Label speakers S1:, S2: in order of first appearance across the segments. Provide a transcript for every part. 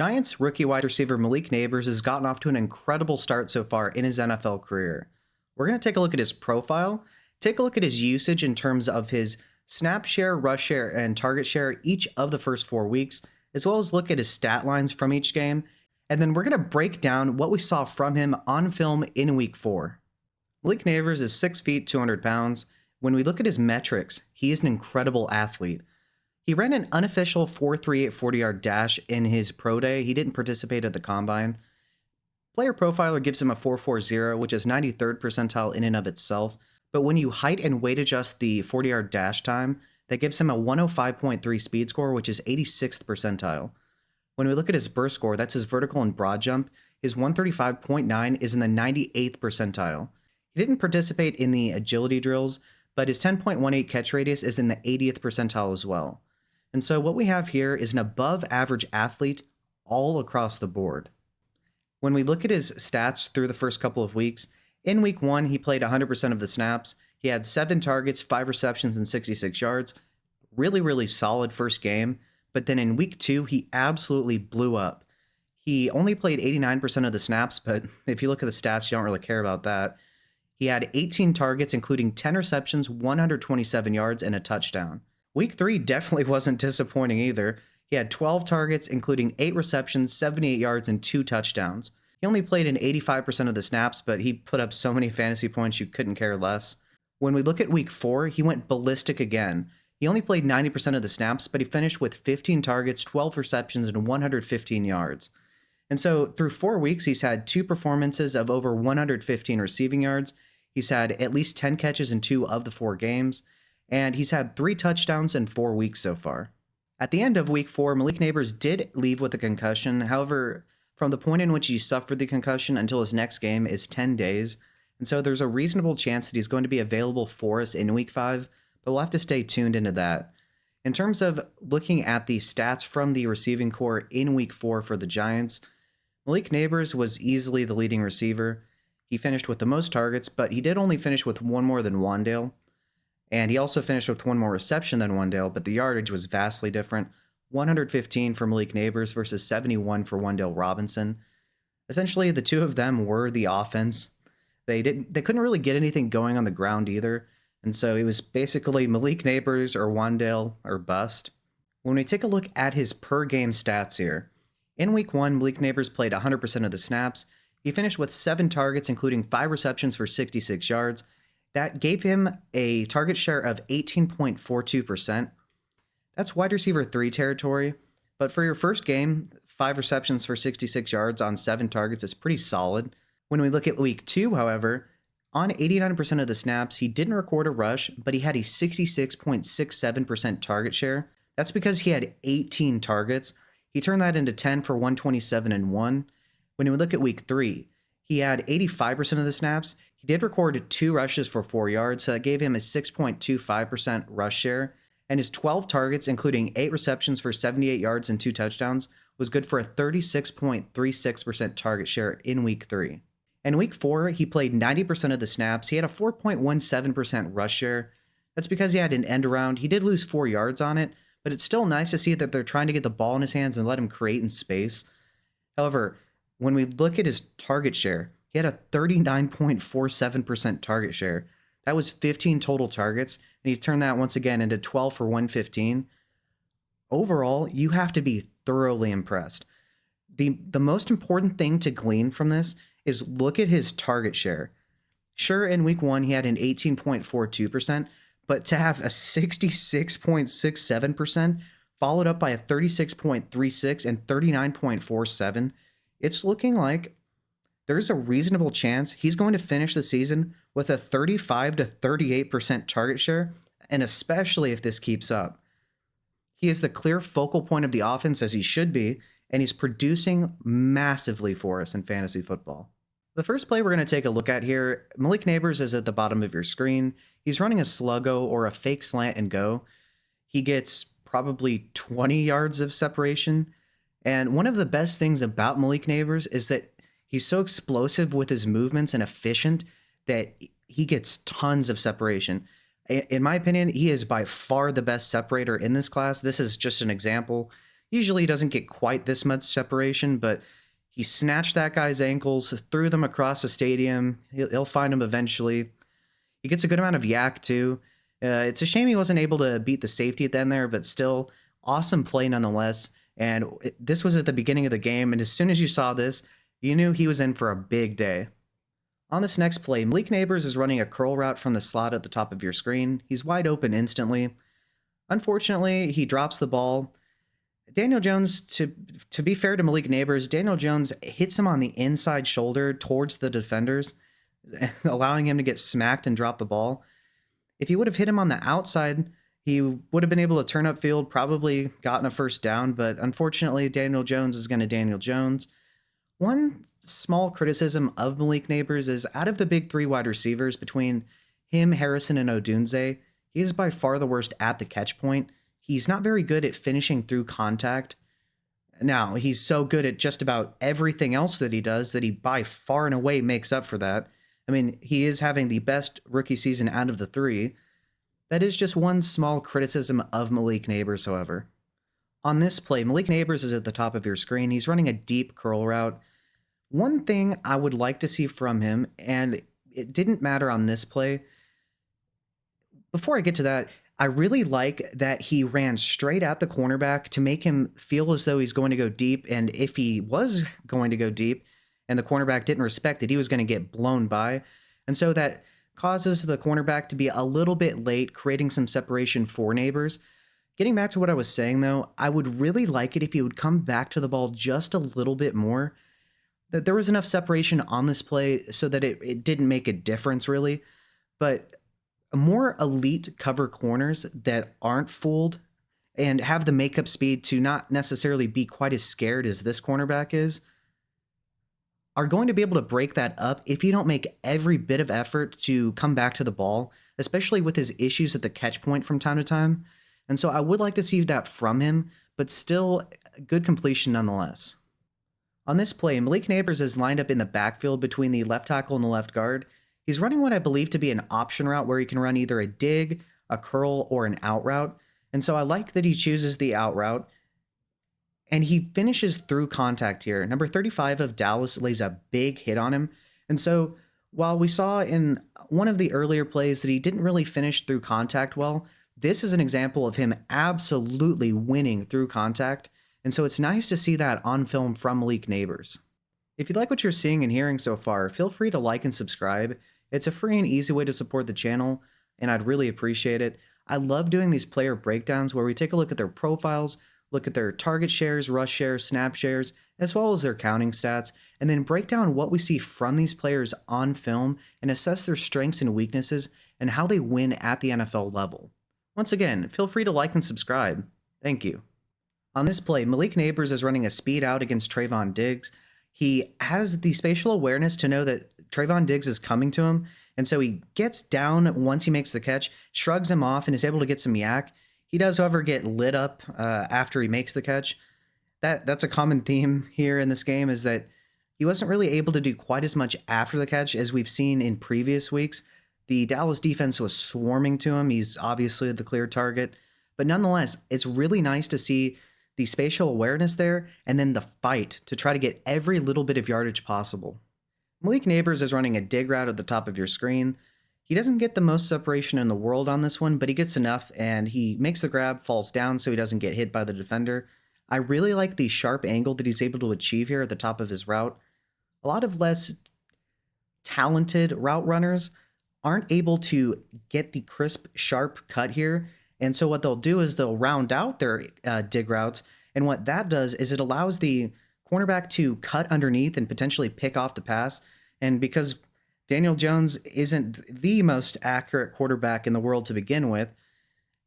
S1: Giants rookie wide receiver Malik Nabers has gotten off to an incredible start so far in his NFL career. We're going to take a look at his profile, take a look at his usage in terms of his snap share, rush share, and target share each of the first 4 weeks, as well as look at his stat lines from each game, and then we're going to break down what we saw from him on film in week 4. Malik Nabers is 6 feet, 200 pounds. When we look at his metrics, he is an incredible athlete. He ran an unofficial 4.38 40-yard dash in his pro day. He didn't participate at the combine. Player Profiler gives him a 4.40, which is 93rd percentile in and of itself. But when you height and weight adjust the 40-yard dash time, that gives him a 105.3 speed score, which is 86th percentile. When we look at his burst score, that's his vertical and broad jump, his 135.9 is in the 98th percentile. He didn't participate in the agility drills, but his 10.18 catch radius is in the 80th percentile as well. And so what we have here is an above average athlete all across the board. When we look at his stats through the first couple of weeks, in week 1, he played 100% of the snaps. He had 7 targets, 5 receptions, and 66 yards. Really solid first game. But then in week 2, he absolutely blew up. He only played 89% of the snaps, but if you look at the stats, you don't really care about that. He had 18 targets, including 10 receptions, 127 yards, and a touchdown. Week 3 definitely wasn't disappointing either. He had 12 targets, including 8 receptions, 78 yards, and 2 touchdowns. He only played in 85% of the snaps, but he put up so many fantasy points you couldn't care less. When we look at week 4, he went ballistic again. He only played 90% of the snaps, but he finished with 15 targets, 12 receptions, and 115 yards. And so through 4 weeks, he's had 2 performances of over 115 receiving yards. He's had at least 10 catches in 2 of the 4 games. And he's had 3 touchdowns in 4 weeks so far. At the end of week 4, Malik Nabers did leave with a concussion. However, from the point in which he suffered the concussion until his next game is 10 days. And so there's a reasonable chance that he's going to be available for us in week 5, but we'll have to stay tuned into that. In terms of looking at the stats from the receiving core in week 4 for the Giants, Malik Nabers was easily the leading receiver. He finished with the most targets, but he did only finish with 1 more than Wandale. And he also finished with 1 more reception than Wandale, but the yardage was vastly different. 115 for Malik Nabers versus 71 for Wandale Robinson. Essentially, the two of them were the offense. They couldn't really get anything going on the ground either. And so it was basically Malik Nabers or Wandale or bust. When we take a look at his per game stats here, in week 1, Malik Nabers played 100% of the snaps. He finished with 7 targets, including 5 receptions for 66 yards. That gave him a target share of 18.42%. That's wide receiver 3 territory, but for your first game, 5 receptions for 66 yards on 7 targets is pretty solid. When we look at week 2, however, on 89% of the snaps, he didn't record a rush, but he had a 66.67% target share. That's because he had 18 targets. He turned that into 10 for 127 and 1. When we look at week 3, he had 85% of the snaps. He did record 2 rushes for 4 yards, so that gave him a 6.25% rush share. And his 12 targets, including 8 receptions for 78 yards and 2 touchdowns, was good for a 36.36% target share in week 3. In week 4, he played 90% of the snaps. He had a 4.17% rush share. That's because he had an end around. He did lose 4 yards on it, but it's still nice to see that they're trying to get the ball in his hands and let him create in space. However, when we look at his target share, he had a 39.47% target share. That was 15 total targets, and he turned that once again into 12 for 115. Overall, you have to be thoroughly impressed. The most important thing to glean from this is look at his target share. Sure, in week 1, he had an 18.42%, but to have a 66.67% followed up by a 36.36 and 39.47, it's looking like there's a reasonable chance he's going to finish the season with a 35 to 38% target share, and especially if this keeps up. He is the clear focal point of the offense, as he should be, and he's producing massively for us in fantasy football. The first play we're going to take a look at here, Malik Nabers is at the bottom of your screen. He's running a sluggo or a fake slant and go. He gets probably 20 yards of separation. And one of the best things about Malik Nabers is that he's so explosive with his movements and efficient that he gets tons of separation. In my opinion, he is by far the best separator in this class. This is just an example. Usually he doesn't get quite this much separation, but he snatched that guy's ankles, threw them across the stadium. He'll find him eventually. He gets a good amount of yak too. It's a shame he wasn't able to beat the safety at the end there, but still, awesome play nonetheless. And this was at the beginning of the game, and as soon as you saw this, you knew he was in for a big day. On this next play, Malik Nabers is running a curl route from the slot at the top of your screen. He's wide open instantly. Unfortunately, he drops the ball. Daniel Jones, to be fair to Malik Nabers, Daniel Jones hits him on the inside shoulder towards the defenders, allowing him to get smacked and drop the ball. If he would have hit him on the outside, he would have been able to turn upfield, probably gotten a first down, but unfortunately, Daniel Jones is going to Daniel Jones. One small criticism of Malik Nabers is out of the big three wide receivers between him, Harrison, and Odunze, he is by far the worst at the catch point. He's not very good at finishing through contact. Now, he's so good at just about everything else that he does that he by far and away makes up for that. I mean, he is having the best rookie season out of the three. That is just one small criticism of Malik Nabers, however. On this play, Malik Nabers is at the top of your screen. He's running a deep curl route. One thing I would like to see from him, and it didn't matter on this play. Before I get to that, I really like that he ran straight at the cornerback to make him feel as though he's going to go deep. And if he was going to go deep and the cornerback didn't respect it, he was going to get blown by. And so that causes the cornerback to be a little bit late, creating some separation for Nabers. Getting back to what I was saying, though, I would really like it if he would come back to the ball just a little bit more. That there was enough separation on this play so that it didn't make a difference, really. But more elite cover corners that aren't fooled and have the makeup speed to not necessarily be quite as scared as this cornerback is are going to be able to break that up if you don't make every bit of effort to come back to the ball, especially with his issues at the catch point from time to time. And so I would like to see that from him, but still good completion nonetheless. On this play, Malik Nabers is lined up in the backfield between the left tackle and the left guard. He's running what I believe to be an option route where he can run either a dig, a curl, or an out route. And so I like that he chooses the out route. And he finishes through contact here. Number 35 of Dallas lays a big hit on him. And so while we saw in one of the earlier plays that he didn't really finish through contact well, this is an example of him absolutely winning through contact. And so it's nice to see that on film from Malik Nabers. If you like what you're seeing and hearing so far, feel free to like and subscribe. It's a free and easy way to support the channel, and I'd really appreciate it. I love doing these player breakdowns where we take a look at their profiles, look at their target shares, rush shares, snap shares, as well as their counting stats, and then break down what we see from these players on film and assess their strengths and weaknesses and how they win at the NFL level. Once again, feel free to like and subscribe. Thank you. On this play, Malik Nabers is running a speed out against Trayvon Diggs. He has the spatial awareness to know that Trayvon Diggs is coming to him, and so he gets down once he makes the catch, shrugs him off, and is able to get some yak. He does, however, get lit up after he makes the catch. That's a common theme here in this game, is that he wasn't really able to do quite as much after the catch as we've seen in previous weeks. The Dallas defense was swarming to him. He's obviously the clear target, but nonetheless, it's really nice to see the spatial awareness there, and then the fight to try to get every little bit of yardage possible. Malik Nabers is running a dig route at the top of your screen. He doesn't get the most separation in the world on this one, but he gets enough, and he makes the grab, falls down so he doesn't get hit by the defender. I really like the sharp angle that he's able to achieve here at the top of his route. A lot of less talented route runners aren't able to get the crisp, sharp cut here. And so what they'll do is they'll round out their dig routes. And what that does is it allows the cornerback to cut underneath and potentially pick off the pass. And because Daniel Jones isn't the most accurate quarterback in the world to begin with,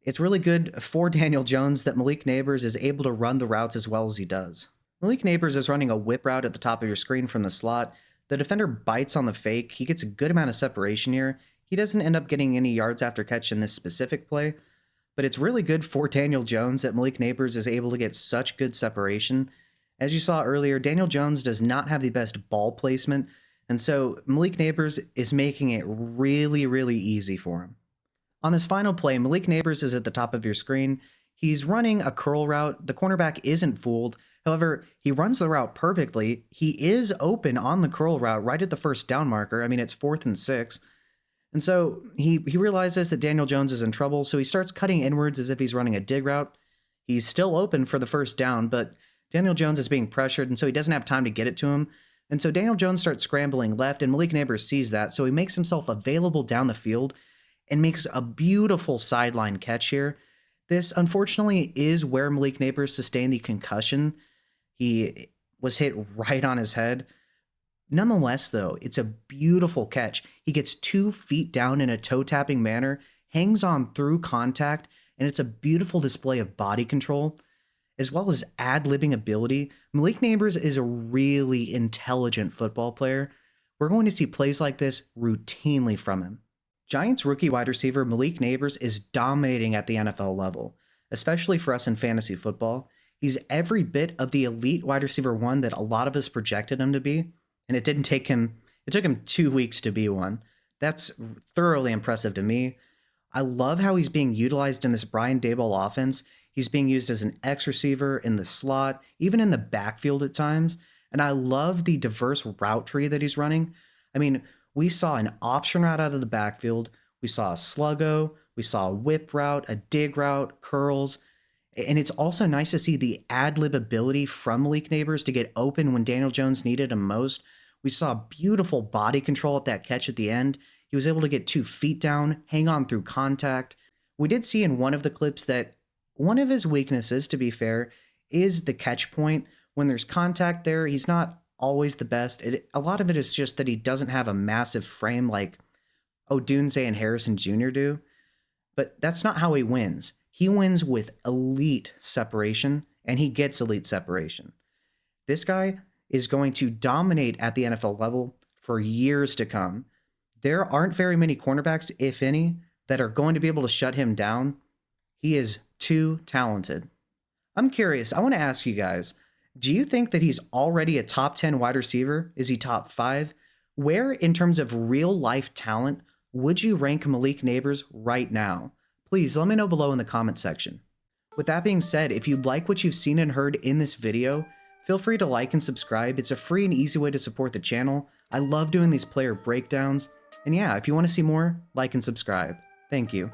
S1: it's really good for Daniel Jones that Malik Nabers is able to run the routes as well as he does. Malik Nabers is running a whip route at the top of your screen from the slot. The defender bites on the fake. He gets a good amount of separation here. He doesn't end up getting any yards after catch in this specific play, but it's really good for Daniel Jones that Malik Nabers is able to get such good separation. As you saw earlier, Daniel Jones does not have the best ball placement, and so Malik Nabers is making it really, really easy for him. On this final play, Malik Nabers is at the top of your screen. He's running a curl route. The cornerback isn't fooled. However, he runs the route perfectly. He is open on the curl route right at the first down marker. I mean, it's 4th and 6. And so he realizes that Daniel Jones is in trouble, so he starts cutting inwards as if he's running a dig route. He's still open for the first down, but Daniel Jones is being pressured, and so he doesn't have time to get it to him. And so Daniel Jones starts scrambling left, and Malik Nabers sees that, so he makes himself available down the field and makes a beautiful sideline catch here. This, unfortunately, is where Malik Nabers sustained the concussion. He was hit right on his head. Nonetheless, though, it's a beautiful catch. He gets 2 feet down in a toe-tapping manner, hangs on through contact, and it's a beautiful display of body control, as well as ad-libbing ability. Malik Nabers is a really intelligent football player. We're going to see plays like this routinely from him. Giants rookie wide receiver Malik Nabers is dominating at the NFL level, especially for us in fantasy football. He's every bit of the elite wide receiver 1 that a lot of us projected him to be, and it took him 2 weeks to be one. That's thoroughly impressive to me. I love how he's being utilized in this Brian Daboll offense. He's being used as an X receiver in the slot, even in the backfield at times. And I love the diverse route tree that he's running. I mean, we saw an option route out of the backfield. We saw a sluggo. We saw a whip route, a dig route, curls. And it's also nice to see the ad-lib ability from Malik Nabers to get open when Daniel Jones needed him most. We saw beautiful body control at that catch at the end. He was able to get 2 feet down, hang on through contact. We did see in one of the clips that one of his weaknesses, to be fair, is the catch point. When there's contact there, he's not always the best. A lot of it is just that he doesn't have a massive frame like Odunze and Harrison Jr. do. But that's not how he wins. He wins with elite separation, and he gets elite separation. This guy is going to dominate at the NFL level for years to come. There aren't very many cornerbacks, if any, that are going to be able to shut him down. He is too talented. I'm curious. I want to ask you guys, do you think that he's already a top 10 wide receiver? Is he top 5? Where, in terms of real life talent, would you rank Malik Nabers right now? Please let me know below in the comment section. With that being said, if you like what you've seen and heard in this video, feel free to like and subscribe. It's a free and easy way to support the channel. I love doing these player breakdowns. And yeah, if you want to see more, like and subscribe. Thank you.